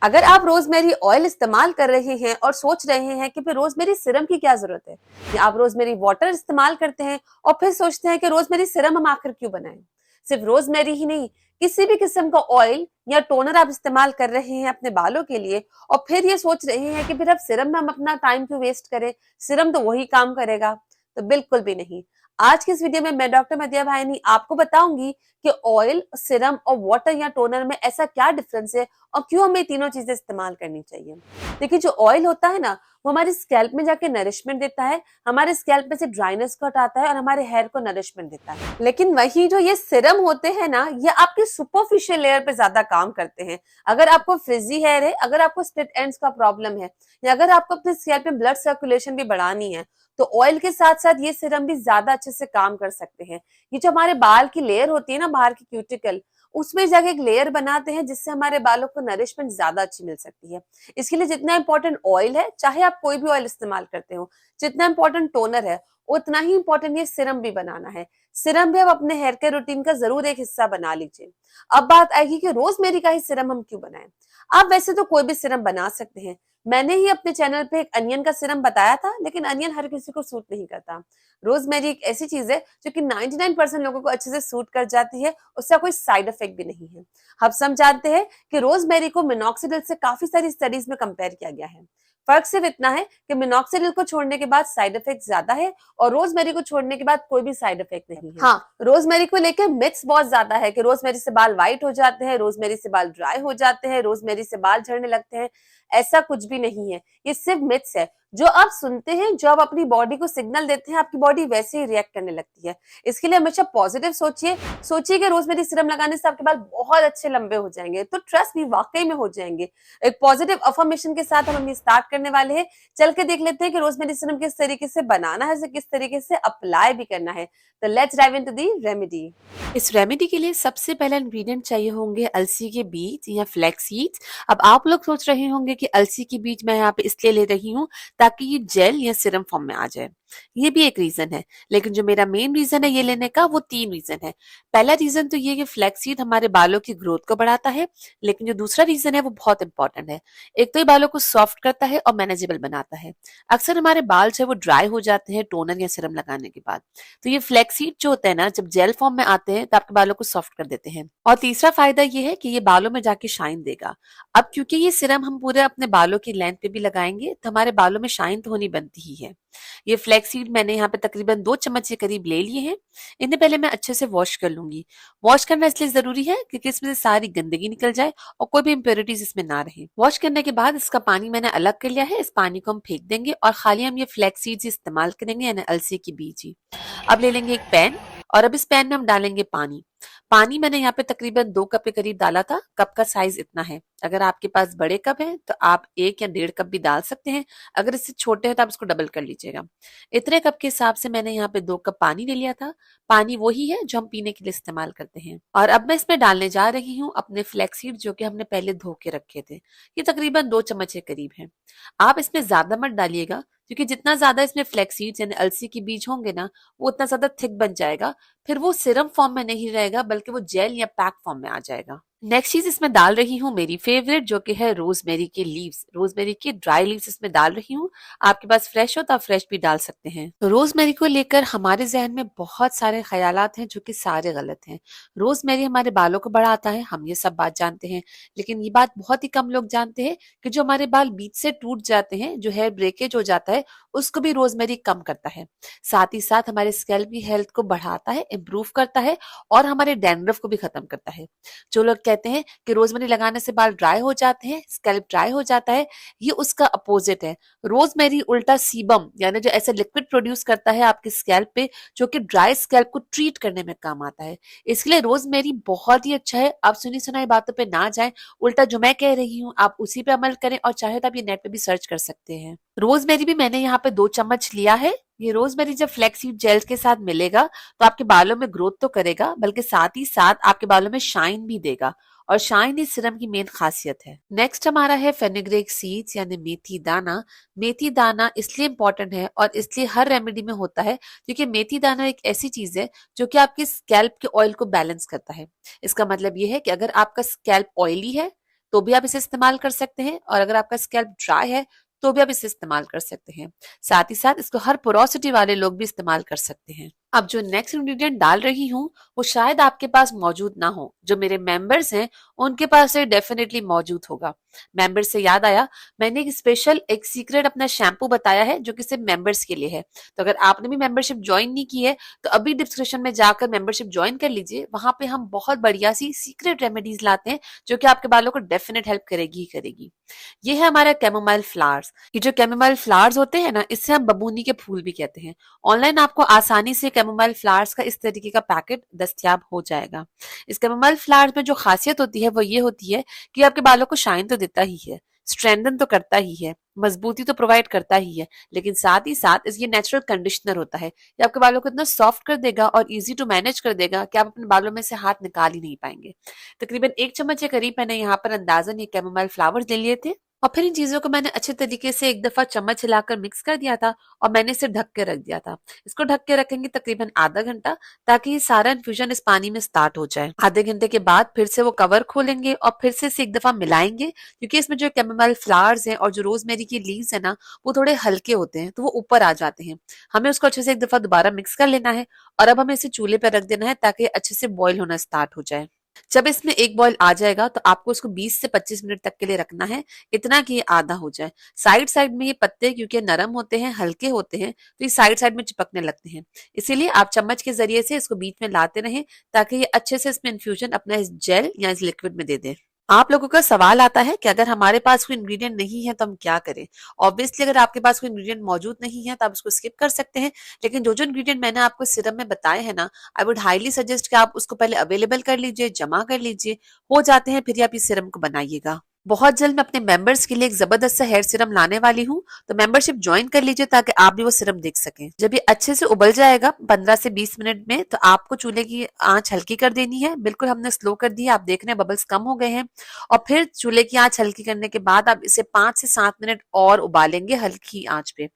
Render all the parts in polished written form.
अगर आप rosemary oil इस्तेमाल कर रहे हैं और सोच रहे हैं कि फिर रोजमेरी सिरम की क्या जरूरत है, या आप रोजमेरी वाटर इस्तेमाल करते हैं और फिर सोचते हैं कि रोजमेरी सिरम हम आखिर क्यों बनाएं। सिर्फ रोजमेरी ही नहीं, किसी भी किस्म का ऑयल या टोनर आप इस्तेमाल कर रहे हैं अपने बालों के लिए और फिर ये सोच रहे हैं कि फिर अब सिरम में हम अपना टाइम क्यों वेस्ट करें, सिरम तो वही काम करेगा। तो बिल्कुल भी नहीं। आज की इस वीडियो में मैं डॉक्टर मदिया भाईनी आपको बताऊंगी कि ऑयल, सिरम और वाटर या टोनर में ऐसा क्या डिफरेंस है और क्यों हमें तीनों चीजें इस्तेमाल करनी चाहिए। देखिए, जो ऑयल होता है ना, वो हमारे स्कैल्प में जाके नरिशमेंट देता है, हमारे स्कैल्प में से ड्राइनेस को हटाता है और हमारे हेयर को नरिशमेंट देता है। लेकिन वही जो ये सिरम होते हैं ना, ये आपके सुपरफिशियल लेयर पे ज्यादा काम करते हैं। अगर आपको फ्रिजी हेयर है, अगर आपको स्प्लिट एंड्स का प्रॉब्लम है, या अगर आपको अपने स्कैल्प में ब्लड सर्कुलेशन भी बढ़ानी है, तो ऑयल के साथ साथ ये सिरम भी ज्यादा अच्छे से काम कर सकते हैं। ये जो हमारे बाल की लेयर होती है ना, बाहर की क्यूटिकल, उसमें जाके एक लेयर बनाते हैं जिससे हमारे बालों को नरिशमेंट ज्यादा अच्छी मिल सकती है। इसके लिए जितना इंपॉर्टेंट ऑयल है, चाहे आप कोई भी ऑयल इस्तेमाल करते हो, जितना इंपॉर्टेंट टोनर है, उतना ही इंपॉर्टेंट ये सिरम भी बनाना है। सिरम भी आप अपने हेयर केयर रूटीन का जरूर एक हिस्सा बना लीजिए। अब बात आएगी कि रोजमेरी का ही सिरम हम क्यों बनाएं। आप वैसे तो कोई भी सिरम बना सकते हैं। मैंने ही अपने चैनल पे एक अनियन का सिरम बताया था, लेकिन अनियन हर किसी को सूट नहीं करता। रोजमेरी एक ऐसी चीज है जो कि 99% लोगों को अच्छे से सूट कर जाती है, उसका कोई साइड इफेक्ट भी नहीं है। हम सब जानते हैं कि रोजमेरी को मिनॉक्सिडिल से काफी सारी स्टडीज में कंपेयर किया गया है। फर्क सिर्फ इतना है कि मिनॉक्सिडिल को छोड़ने के बाद साइड इफेक्ट ज्यादा है और रोजमेरी को छोड़ने के बाद कोई भी साइड इफेक्ट नहीं है। हाँ, रोजमेरी को लेकर मिथ्स बहुत ज्यादा है कि रोजमेरी से बाल व्हाइट हो जाते हैं, रोजमेरी से बाल ड्राई हो जाते हैं, रोजमेरी से बाल झड़ने लगते हैं। ऐसा कुछ भी नहीं है, ये सिर्फ मिथ्स है। जो आप सुनते हैं, जो आप अपनी बॉडी को सिग्नल देते हैं, आपकी बॉडी वैसे ही रिएक्ट करने लगती है। इसके लिए हमेशा पॉजिटिव सोचिए। सोचिए कि रोजमेरी सिरम लगाने से आपके बाल बहुत अच्छे लंबे हो जाएंगे, तो ट्रस्ट भी वाकई में हो जाएंगे। एक पॉजिटिव अफर्मेशन के साथ हम ये स्टार्ट करने वाले हैं। चल के देख लेते हैं कि रोजमेरी सिरम किस तरीके से बनाना है, किस तरीके से अप्लाई भी करना है। तो let's dive into the remedy. इस रेमेडी के लिए सबसे पहला इंग्रेडिएंट चाहिए होंगे अलसी के बीज या फ्लैक्स सीड्स। अब आप लोग सोच रहे होंगे कि अलसी के बीज मैं यहाँ पे इसलिए ले रही हूँ ताकि ये जेल या सिरम फॉर्म में आ जाए। ये भी एक रीजन है, लेकिन जो मेरा मेन रीजन है ये लेने का, वो 3 रीजन है। पहला रीजन तो ये कि फ्लैक्स सीड हमारे बालों की ग्रोथ को बढ़ाता है, लेकिन जो दूसरा रीजन है वो बहुत इंपॉर्टेंट है। एक तो ये बालों को सॉफ्ट करता है और मैनेजेबल बनाता है। अक्सर हमारे बाल जो है वो ड्राई हो जाते हैं टोनर या सिरम लगाने के बाद, तो ये फ्लैक्स सीड जो होता है ना, जब जेल फॉर्म में आते हैं तो आपके बालों को सॉफ्ट कर देते हैं। और तीसरा फायदा ये है कि ये बालों में जाके शाइन देगा। अब क्योंकि ये सिरम हम पूरे अपने बालों की लेंथ पे भी लगाएंगे, तो हमारे बालों में शाइन तो होनी बनती ही है। ये फ्लैक्स सीड मैंने यहाँ पे तकरीबन 2 चम्मच के करीब ले लिए हैं। इन्हें पहले मैं अच्छे से वॉश कर लूंगी। वॉश करना इसलिए जरूरी है क्योंकि इसमें से सारी गंदगी निकल जाए और कोई भी इम्प्योरिटीज इसमें ना रहे। वॉश करने के बाद इसका पानी मैंने अलग कर लिया है। इस पानी को हम फेंक देंगे और खाली हम ये फ्लैक्स सीड्स इस्तेमाल करेंगे, यानी अलसी की बीज ही। अब ले लेंगे एक पैन और अब इस पैन में हम डालेंगे पानी। पानी मैंने यहाँ पे तकरीबन 2 कप के करीब डाला था। कप का साइज इतना है। अगर आपके पास बड़े कप हैं तो आप 1 या 1.5 कप भी डाल सकते हैं। अगर इससे छोटे हैं तो आप इसको डबल कर लीजिएगा। इतने कप के हिसाब से मैंने यहाँ पे 2 कप पानी ले लिया था। पानी वही है जो हम पीने के लिए इस्तेमाल करते हैं। और अब मैं इसमें डालने जा रही हूँ अपने फ्लैक्सीड जो कि हमने पहले धो के रखे थे। ये तकरीबन 2 चम्मच के करीब है। आप इसमें ज्यादा मत डालिएगा, क्योंकि जितना ज्यादा इसमें फ्लैक्सीड्स यानी अलसी के बीज होंगे ना, वो उतना ज्यादा थिक बन जाएगा। फिर वो सिरम फॉर्म में नहीं रहेगा, बल्कि वो जेल या पैक फॉर्म में आ जाएगा। नेक्स्ट चीज इसमें डाल रही हूँ मेरी फेवरेट, जो कि है रोजमेरी के लीव्स। रोजमेरी की ड्राई लीव्स इसमें डाल रही हूँ। आपके पास फ्रेश हो तो आप फ्रेश भी डाल सकते हैं। तो रोजमेरी को लेकर हमारे जहन में बहुत सारे ख्यालात हैं जो कि सारे गलत हैं। रोजमेरी हमारे बालों को बढ़ाता है, हम ये सब बात जानते हैं, लेकिन ये बात बहुत ही कम लोग जानते हैं कि जो हमारे बाल बीच से टूट जाते हैं, जो हेयर ब्रेकेज हो जाता है, उसको भी रोजमेरी कम करता है। साथ ही साथ हमारे स्कैल्प की हेल्थ को बढ़ाता है, इंप्रूव करता है और हमारे डैंड्रफ को भी खत्म करता है। जो लोग कहते हैं कि रोजमेरी लगाने से बाल ड्राई हो जाते हैं, स्कैल्प ड्राई हो जाता है, ये उसका अपोजिट है। रोजमेरी उल्टा सीबम यानी जो ऐसा लिक्विड प्रोड्यूस करता है आपके स्कैल्प पे, जो कि ड्राई स्कैल्प को ट्रीट करने में काम आता है। इसलिए रोजमेरी बहुत ही अच्छा है। आप सुनी सुनाई बातों पे ना जाएं, उल्टा जो मैं कह रही हूँ आप उसी पे अमल करें, और चाहे तो आप ये नेट पे भी सर्च कर सकते हैं। रोजमेरी भी मैंने यहाँ पे 2 चम्मच लिया है। ये रोजमेरी जब फ्लैक्सीड जेल के साथ मिलेगा तो आपके बालों में ग्रोथ तो करेगा, बल्कि साथ ही साथ आपके बालों में शाइन भी देगा, और शाइन इस सिरम की मेन खासियत है। नेक्स्ट हमारा है फेनुग्रीक सीड्स यानी मेथी दाना। मेथी दाना इसलिए इंपॉर्टेंट है और इसलिए हर रेमेडी में होता है क्योंकि मेथी दाना एक ऐसी चीज है जो कि आपके स्कैल्प के ऑयल को बैलेंस करता है। इसका मतलब ये है कि अगर आपका स्कैल्प ऑयली है तो भी आप इसे इस्तेमाल कर सकते हैं, और अगर आपका स्कैल्प ड्राई है तो भी आप इसे इस्तेमाल कर सकते हैं। साथ ही साथ इसको हर पोरोसिटी वाले लोग भी इस्तेमाल कर सकते हैं। अब जो नेक्स्ट इंग्रेडिएंट डाल रही हूँ वो शायद आपके पास मौजूद ना हो, जो मेरे मेंबर्स हैं उनके पास ये डेफिनेटली मौजूद होगा। मेंबर्स से याद आया, मैंने एक सीक्रेट अपना शैम्पू बताया है जो कि सिर्फ मेंबर्स के लिए है। तो अगर आपने भी मेंबरशिप ज्वाइन नहीं की है तो अभी डिस्क्रिप्शन में जाकर मेंबरशिप ज्वाइन कर लीजिए। वहां पे हम बहुत बढ़िया सी सीक्रेट रेमेडीज लाते हैं जो कि आपके बालों को डेफिनेट हेल्प करेगी ही करेगी। ये है हमारा कैमोमाइल फ्लावर्स। ये जो कैमोमाइल फ्लावर्स होते हैं ना, इससे हम बबूनी के फूल भी कहते हैं। ऑनलाइन आपको आसानी से कैमोमाइल फ्लावर्स का इस तरीके का पैकेट दस्तयाब हो जाएगा। इस कैमोमाइल फ्लावर्स में जो खासियत होती है वो ये होती है कि आपके बालों को शाइन तो देता ही है, स्ट्रेंथन तो करता ही है, मजबूती तो प्रोवाइड करता ही है, लेकिन साथ ही साथ ये नेचुरल कंडीशनर होता है। ये आपके बालों को इतना सॉफ्ट कर देगा और इजी टू मैनेज कर देगा कि आप अपने बालों में से हाथ निकाल ही नहीं पाएंगे। तकरीबन 1 चम्मच के करीब मैंने यहाँ पर अंदाजन ये कैमोमाइल फ्लावर्स ले लिए थे, और फिर इन चीजों को मैंने अच्छे तरीके से एक दफा चम्मच हिलाकर मिक्स कर दिया था और मैंने इसे ढक के रख दिया था। इसको ढक के रखेंगे तकरीबन आधा घंटा, ताकि ये सारा इन्फ्यूजन इस पानी में स्टार्ट हो जाए। आधे घंटे के बाद फिर से वो कवर खोलेंगे और फिर से इसे एक दफा मिलाएंगे, क्योंकि इसमें जो कैमोमाइल फ्लावर्स हैं और जो रोजमेरी की लीव्स है ना, वो थोड़े हल्के होते हैं तो वो ऊपर आ जाते हैं। हमें उसको अच्छे से एक दफा दोबारा मिक्स कर लेना है और अब हमें इसे चूल्हे पर रख देना है ताकि अच्छे से बॉईल होना स्टार्ट हो जाए। जब इसमें एक बॉईल आ जाएगा तो आपको इसको 20 से 25 मिनट तक के लिए रखना है, इतना कि ये आधा हो जाए। साइड साइड में ये पत्ते क्योंकि नरम होते हैं, हल्के होते हैं, तो ये साइड साइड में चिपकने लगते हैं। इसीलिए आप चम्मच के जरिए से इसको बीच में लाते रहें ताकि ये अच्छे से इसमें इन्फ्यूजन अपना इस जेल या इस लिक्विड में दे दें। आप लोगों का सवाल आता है कि अगर हमारे पास कोई इंग्रेडिएंट नहीं है तो हम क्या करें। ऑब्वियसली अगर आपके पास कोई इंग्रेडिएंट मौजूद नहीं है तो आप उसको स्किप कर सकते हैं, लेकिन जो जो इंग्रेडिएंट मैंने आपको सिरप में बताए हैं ना, आई वुड हाईली सजेस्ट कि आप उसको पहले अवेलेबल कर लीजिए, जमा कर लीजिए। हो जाते हैं फिर ही आप इस सिरम को बनाइएगा। बहुत जल्द मैं अपने मेंबर्स के लिए एक जबरदस्त सा हेयर सीरम लाने वाली हूँ, तो मेंबरशिप ज्वाइन कर लीजिए ताकि आप भी वो सीरम देख सकें। जब ये अच्छे से उबल जाएगा 15 से 20 मिनट में, तो आपको चूल्हे की आंच हल्की कर देनी है। बिल्कुल हमने स्लो कर दी है, आप देख रहे हैं बबल्स कम हो गए हैं। और फिर चूल्हे की आंच हल्की करने के बाद आप इसे 5 से 7 मिनट और उबालेंगे हल्की आंच पे।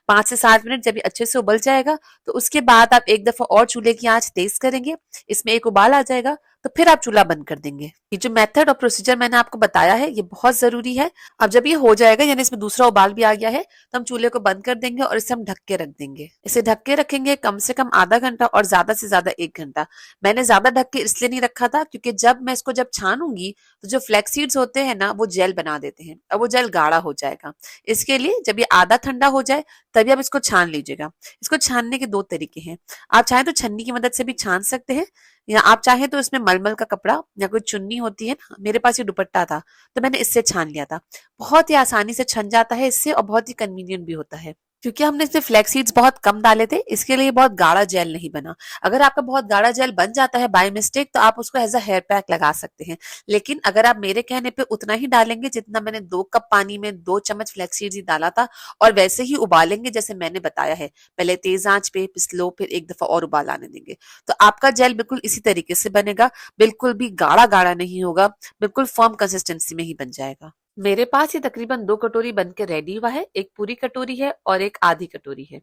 5 से 7 मिनट जब ये अच्छे से उबल जाएगा तो उसके बाद आप एक दफा और चूल्हे की आंच तेज करेंगे, इसमें एक उबाल आ जाएगा तो फिर आप चूल्हा बंद कर देंगे। ये जो मेथड और प्रोसीजर मैंने आपको बताया है ये बहुत जरूरी है। अब जब ये हो जाएगा, यानी इसमें दूसरा उबाल भी आ गया है, तो हम चूल्हे को बंद कर देंगे और इसे हम ढक के रख देंगे। इसे ढक के रखेंगे कम से कम आधा घंटा और ज्यादा से ज्यादा 1 घंटा। मैंने ज्यादा ढक के इसलिए नहीं रखा था क्योंकि जब मैं इसको छानूंगी तो जो फ्लैक्स सीड्स होते हैं ना, वो जेल बना देते हैं और वो जेल गाढ़ा हो जाएगा। इसके लिए जब ये आधा ठंडा हो जाए तभी आप इसको छान लीजिएगा। इसको छानने के 2 तरीके हैं। आप चाहें तो छन्नी की मदद से भी छान सकते हैं, या आप चाहें तो इसमें मलमल का कपड़ा या कोई चुन्नी होती है ना, मेरे पास ये दुपट्टा था तो मैंने इससे छान लिया था। बहुत ही आसानी से छन जाता है इससे और बहुत ही कन्वीनियंट भी होता है। क्योंकि हमने इसमें फ्लैक्स सीड्स बहुत कम डाले थे, इसके लिए बहुत गाढ़ा जेल नहीं बना। अगर आपका बहुत गाढ़ा जेल बन जाता है बाय मिस्टेक तो आप उसको एज अ हेयर पैक लगा सकते हैं, लेकिन अगर आप मेरे कहने पे उतना ही डालेंगे जितना मैंने 2 कप पानी में 2 चम्मच फ्लैक्स सीड्स ही डाला था, और वैसे ही उबालेंगे जैसे मैंने बताया है, पहले तेज आंच पे फिर स्लो, फिर एक दफा और उबाल आने देंगे, तो आपका जेल बिल्कुल इसी तरीके से बनेगा। बिल्कुल भी गाढ़ा गाढ़ा नहीं होगा, बिल्कुल फर्म कंसिस्टेंसी में ही बन जाएगा। मेरे पास ये तकरीबन 2 कटोरी बन के रेडी हुआ है। एक पूरी कटोरी है और एक आधी कटोरी है।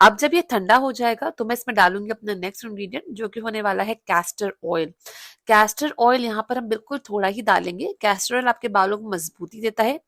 अब जब ये ठंडा हो जाएगा तो मैं इसमें डालूंगी अपना नेक्स्ट इंग्रेडिएंट, जो कि होने वाला है कैस्टर ऑयल। कैस्टर ऑयल यहाँ पर हम बिल्कुल थोड़ा ही डालेंगे। कैस्टर ऑयल आपके बालों को मजबूती देता है।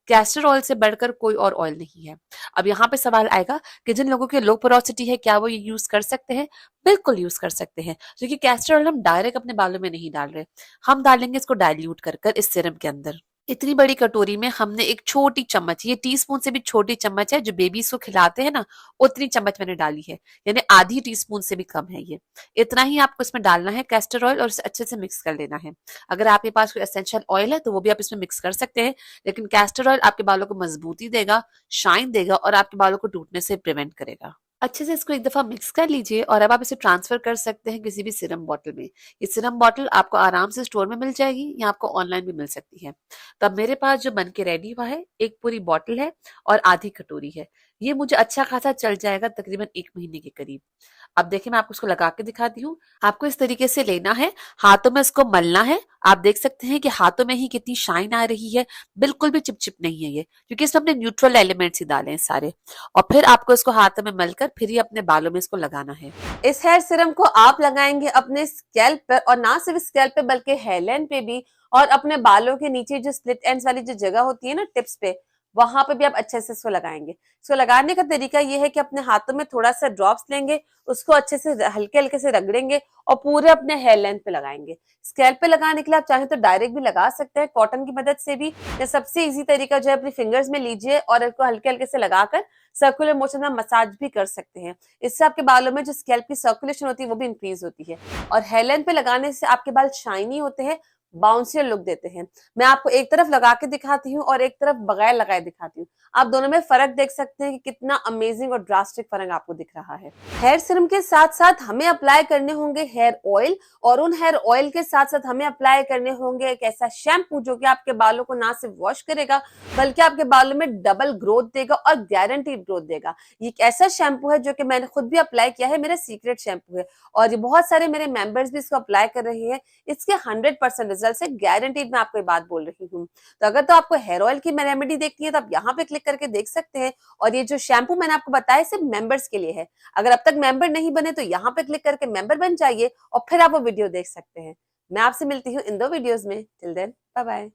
कैस्टर ऑयल से बढ़कर कोई और ऑयल नहीं है। अब यहाँ पे सवाल आएगा कि जिन लोगों के लो पोरोसिटी है क्या वो ये यूज कर सकते हैं? बिल्कुल यूज कर सकते हैं, क्योंकि कैस्टर ऑयल हम डायरेक्ट अपने बालों में नहीं डाल रहे, हम डालेंगे इसको डाइल्यूट कर कर इस सीरम के अंदर। इतनी बड़ी कटोरी में हमने एक छोटी चम्मच, ये टीस्पून से भी छोटी चम्मच है जो बेबीज को खिलाते हैं ना, उतनी चम्मच मैंने डाली है, यानी आधी टीस्पून से भी कम है ये। इतना ही आपको इसमें डालना है कैस्टर ऑयल और इसे अच्छे से मिक्स कर लेना है। अगर आपके पास कोई एसेंशियल ऑयल है तो वो भी आप इसमें मिक्स कर सकते हैं, लेकिन कैस्टर ऑयल आपके बालों को मजबूती देगा, शाइन देगा और आपके बालों को टूटने से प्रिवेंट करेगा। अच्छे से इसको एक दफा मिक्स कर लीजिए और अब आप इसे ट्रांसफर कर सकते हैं किसी भी सिरम बॉटल में। ये सिरम बॉटल आपको आराम से स्टोर में मिल जाएगी या आपको ऑनलाइन भी मिल सकती है। तो अब मेरे पास जो बन के रेडी हुआ है, एक पूरी बॉटल है और आधी कटोरी है। ये मुझे अच्छा खासा चल जाएगा तकरीबन 1 महीने के करीब। अब देखिए मैं आपको इसको लगा के दिखाती हूँ। आपको इस तरीके से लेना है, हाथों में इसको मलना है। आप देख सकते हैं कि हाथों में ही कितनी शाइन आ रही है, बिल्कुल भी चिपचिप नहीं है ये, क्योंकि इसमें हमने न्यूट्रल एलिमेंट्स ही डाले हैं सारे। और फिर आपको इसको हाथों में मलकर फिर ही अपने बालों में इसको लगाना है। इस हेयर सीरम को आप लगाएंगे अपने स्कैल्प पर, और ना सिर्फ स्कैल्प पे बल्कि हेयरलाइन पे भी, और अपने बालों के नीचे जो स्प्लिट एंड्स वाली जो जगह होती है ना टिप्स पे, वहां पे भी आप अच्छे से इसको लगाएंगे। इसको लगाने का तरीका ये है कि अपने हाथों में थोड़ा सा ड्रॉप्स लेंगे, उसको अच्छे से हल्के हल्के से रगड़ेंगे और पूरे अपने हेयर लेंथ पे लगाएंगे। स्कैल्प पे लगाने के लिए आप चाहें तो डायरेक्ट भी लगा सकते हैं कॉटन की मदद से भी, या सबसे इजी तरीका जो है अपनी फिंगर्स में लीजिए और इसको हल्के हल्के से लगाकर सर्कुलर मोशन में मसाज भी कर सकते हैं। इससे आपके बालों में जो स्कैल्प की सर्कुलेशन होती है वो भी इंक्रीज होती है। और हेयर लेंथ पे लगाने से आपके बाल शाइनी होते हैं, बाउंसियर लुक देते हैं। मैं आपको एक तरफ लगा के दिखाती हूँ और एक तरफ बगैर लगाए दिखाती हूँ। आप दोनों में फर्क देख सकते हैं कि कितना अमेजिंग और ड्रास्टिक फर्क आपको दिख रहा है। हेयर सीरम के साथ साथ हमें अप्लाई करने होंगे हेयर ऑयल, और उन हेयर ऑयल के साथ साथ हमें अप्लाई करने होंगे एक ऐसा शैम्पू जो कि आपके बालों को ना सिर्फ वॉश करेगा बल्कि आपके बालों में डबल ग्रोथ देगा और गारंटीड ग्रोथ देगा। ये एक ऐसा शैम्पू है जो कि मैंने खुद भी अप्लाई किया है, मेरा सीक्रेट शैम्पू है और ये बहुत सारे मेरे मेंबर्स भी इसको अप्लाई कर रहे हैं। इसके 100% रिजल्ट से गारंटीड मैं आपको ये बात बोल रही हूँ। तो अगर तो आपको हेयर ऑयल की रेमेडी देखनी है तो आप यहाँ पे क्लिक करके देख सकते हैं। और ये जो शैम्पू मैंने आपको बताया सिर्फ मेंबर्स के लिए है। अगर अब तक मेंबर नहीं बने तो यहाँ पे क्लिक करके मेंबर बन जाइए और फिर आप वो वीडियो देख सकते हैं। मैं आपसे मिलती हूँ इन 2 वीडियोस में। Till then bye bye.